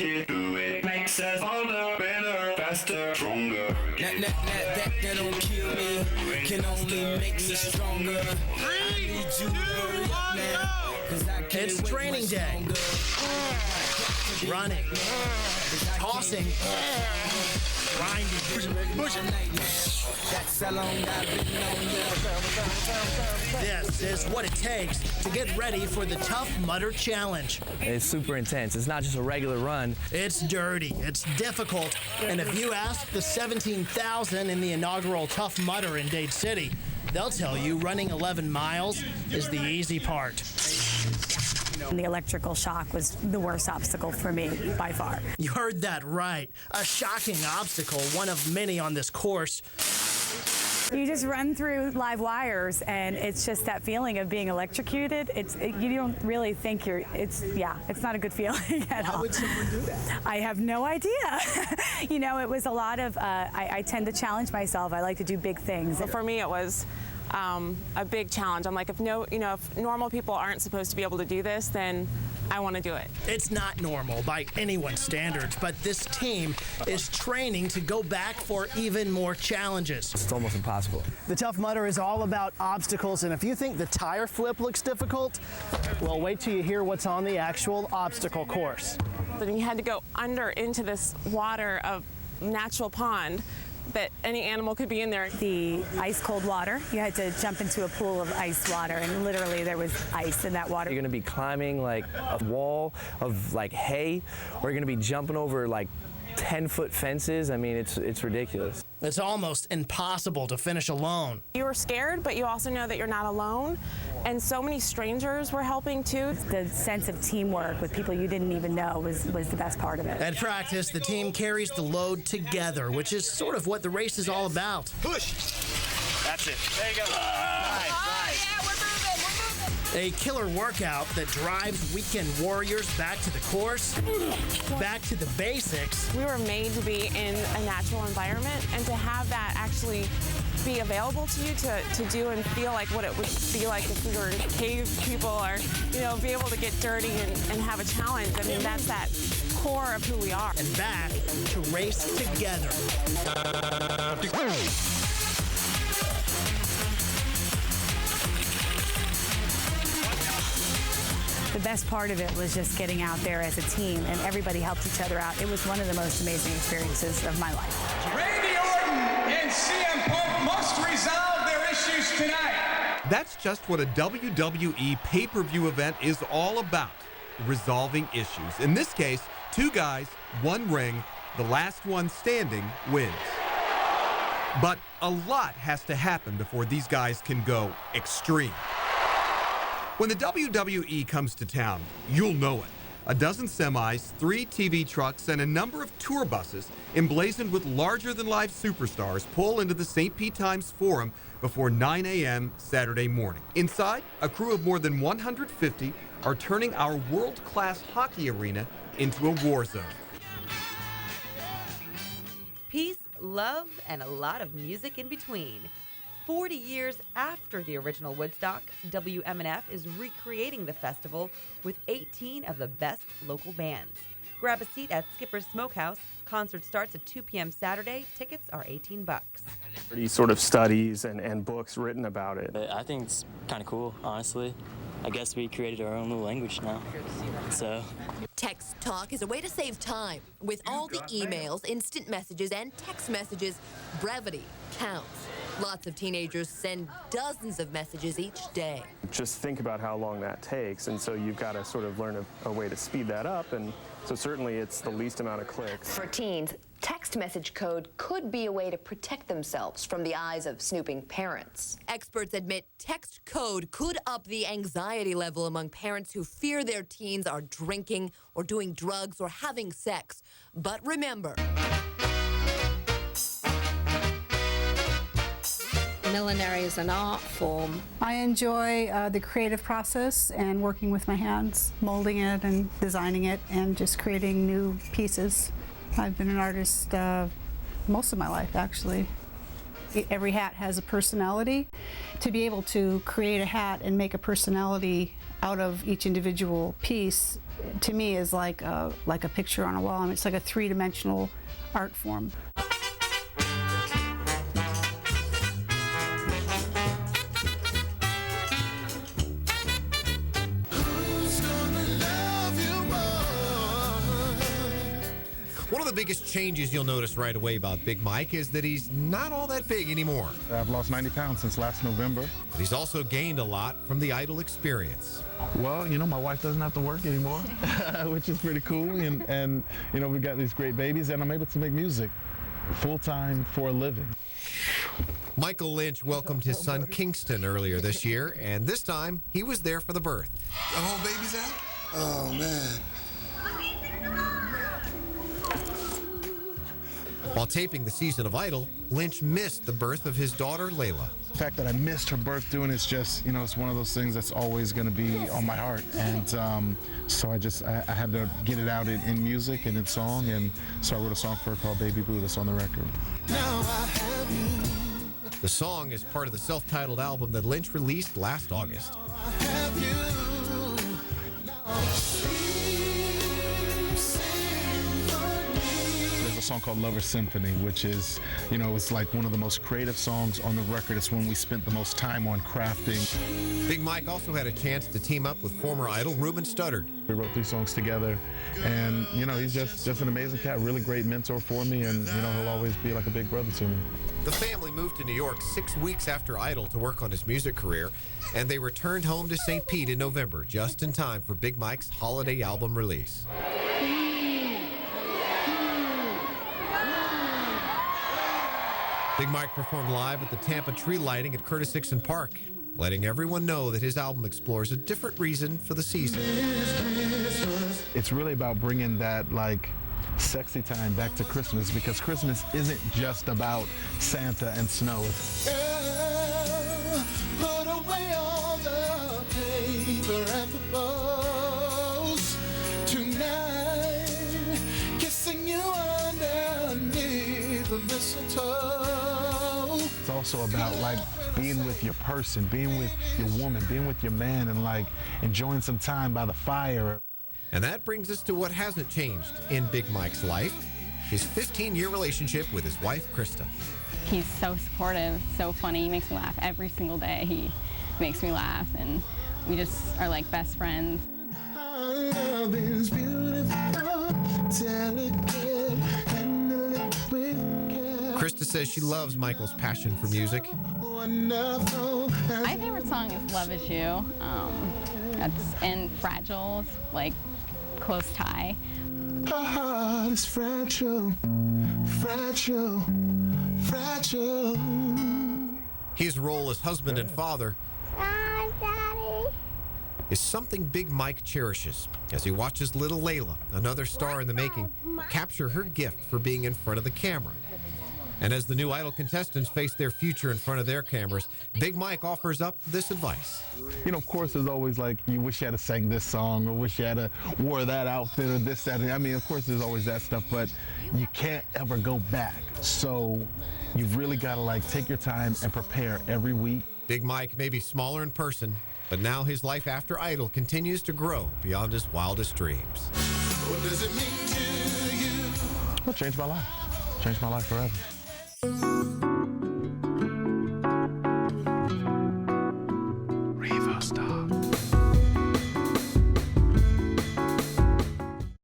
it, do it. Makes us harder, better, faster, stronger. That don't kill me, can only make me stronger. I need you to hurry up now, 'cause I can't It's wait training much day. longer. Running, tossing, grinding, pushing. That's how long I've been on This is what it takes to get ready for the Tough Mudder Challenge. It's super intense. It's not just a regular run. It's dirty, it's difficult, and if you ask the 17,000 in the inaugural Tough Mudder in Dade City, they'll tell you running 11 miles is the easy part. The electrical shock was the worst obstacle for me by far. You heard that right. A shocking obstacle, one of many on this course. You just run through live wires, and it's just that feeling of being electrocuted. You don't really think it's not a good feeling at all. Why would someone do that? I have no idea. It was a lot of, I tend to challenge myself. I like to do big things. For me, it was a big challenge. I'm like, if normal people aren't supposed to be able to do this, then I want to do it. It's not normal by anyone's standards, but this team is training to go back for even more challenges. It's almost impossible. The Tough Mudder is all about obstacles, and if you think the tire flip looks difficult, well, wait till you hear what's on the actual obstacle course. Then you had to go under into this water of natural pond that any animal could be in there. The ice cold water, you had to jump into a pool of ice water, and literally there was ice in that water. You're gonna be climbing like a wall of like hay, or you're gonna be jumping over like 10-foot fences. I mean, it's ridiculous. It's almost impossible to finish alone. You were scared, but you also know that you're not alone. And so many strangers were helping too. The sense of teamwork with people you didn't even know was the best part of it. At practice, the team carries the load together, which is sort of what the race is all about. Push. That's it. There you go. Nice. A killer workout that drives weekend warriors back to the course, back to the basics. We were made to be in a natural environment, and to have that actually be available to you to do and feel like what it would be like if we were cave people, or be able to get dirty and have a challenge. I mean, that's that core of who we are. And back to race together. The best part of it was just getting out there as a team, and everybody helped each other out. It was one of the most amazing experiences of my life. Randy Orton and CM Punk must resolve their issues tonight. That's just what a WWE pay-per-view event is all about, resolving issues. In this case, 2 guys, 1 ring, the last one standing wins. But a lot has to happen before these guys can go extreme. When the WWE comes to town, you'll know it. A dozen semis, 3 TV trucks, and a number of tour buses emblazoned with larger-than-life superstars pull into the St. Pete Times Forum before 9 a.m. Saturday morning. Inside, a crew of more than 150 are turning our world-class hockey arena into a war zone. Peace, love, and a lot of music in between. 40 years after the original Woodstock, WMNF is recreating the festival with 18 of the best local bands. Grab a seat at Skipper's Smokehouse. Concert starts at 2 p.m. Saturday. Tickets are $18. These sort of studies and books written about it. I think it's kind of cool, honestly. I guess we created our own little language now. So. Text Talk is a way to save time. With all the emails, instant messages, and text messages, brevity counts. Lots of teenagers send dozens of messages each day. Just think about how long that takes, and so you've got to sort of learn a way to speed that up, and so certainly it's the least amount of clicks. For teens, text message code could be a way to protect themselves from the eyes of snooping parents. Experts admit text code could up the anxiety level among parents who fear their teens are drinking or doing drugs or having sex. But remember, millinery is an art form. I enjoy the creative process and working with my hands, molding it and designing it and just creating new pieces. I've been an artist most of my life, actually. Every hat has a personality. To be able to create a hat and make a personality out of each individual piece, to me, is like a picture on a wall. I mean, it's like a three-dimensional art form. One of the biggest changes you'll notice right away about Big Mike is that he's not all that big anymore. I've lost 90 pounds since last November. He's also gained a lot from the Idol experience. Well, you know, my wife doesn't have to work anymore, which is pretty cool. And, you know, we've got these great babies, and I'm able to make music full-time for a living. Michael Lynch welcomed his son Kingston earlier this year, and this time he was there for the birth. The whole baby's out? Oh, man. While taping the season of Idol, Lynch missed the birth of his daughter, Layla. The fact that I missed her birth doing it's just, you know, it's one of those things that's always going to be on my heart. And so I had to get it out in music and in song. And so I wrote a song for her called Baby Blue that's on the record. Now I have you. The song is part of the self-titled album that Lynch released last August. I have you. There's a song called Lover's Symphony, which is, you know, it's like one of the most creative songs on the record. It's one we spent the most time on crafting. Big Mike also had a chance to team up with former Idol Ruben Studdard. We wrote 3 songs together, and, you know, he's just an amazing cat, really great mentor for me, and, you know, he'll always be like a big brother to me. The family moved to New York 6 weeks after Idol to work on his music career, and they returned home to St. Pete in November, just in time for Big Mike's holiday album release. Big Mike performed live at the Tampa tree lighting at Curtis Dixon Park, letting everyone know that his album explores a different reason for the season. It's really about bringing that, like, sexy time back to Christmas, because Christmas isn't just about Santa and snow. Girl, put away all the paper and the bows. Tonight, kissing you underneath the mistletoe. It's also about, like, being with your person, being with your woman, being with your man, and, like, enjoying some time by the fire. And that brings us to what hasn't changed in Big Mike's life, his 15-year relationship with his wife, Krista. He's so supportive, so funny. He makes me laugh every single day. He makes me laugh, and we just are like best friends. Our love is beautiful, delicate, and liquid. Krista says she loves Michael's passion for music. My favorite song is Love Is You. And Fragile, like close tie. Our heart is fragile, fragile, fragile. His role as husband and father is something Big Mike cherishes as he watches little Layla, another star in the making, capture her gift for being in front of the camera. And as the new Idol contestants face their future in front of their cameras, Big Mike offers up this advice. You know, of course, there's always like, you wish you had sang this song, or wish you had wore that outfit, or this, that. I mean, of course, there's always that stuff, but you can't ever go back. So you've really got to, like, take your time and prepare every week. Big Mike may be smaller in person, but now his life after Idol continues to grow beyond his wildest dreams. What does it mean to you? Well, it changed my life. Changed my life forever. Revo style.